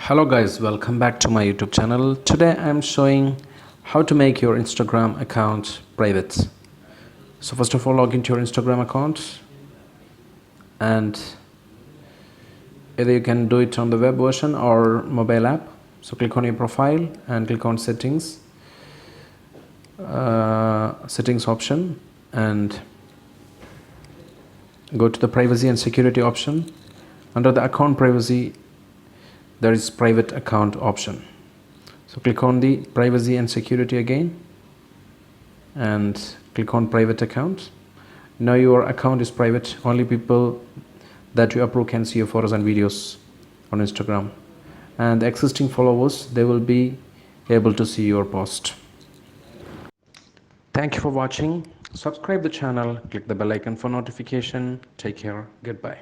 Hello guys, welcome back to my YouTube channel. Today I'm showing how to make your Instagram account private. So first of all, log into your Instagram account, and either you can do it on the web version or mobile app. So click on your profile and click on settings option, and go to the privacy and security option. Under the account privacy, there is private account option. So click on the privacy and security again and click on private account. Now your account is private. Only people that you approve can see your photos and videos on Instagram, and the existing followers, they will be able to see your post. Thank you for watching. Subscribe the channel, click the bell icon for notification. Take care. Goodbye.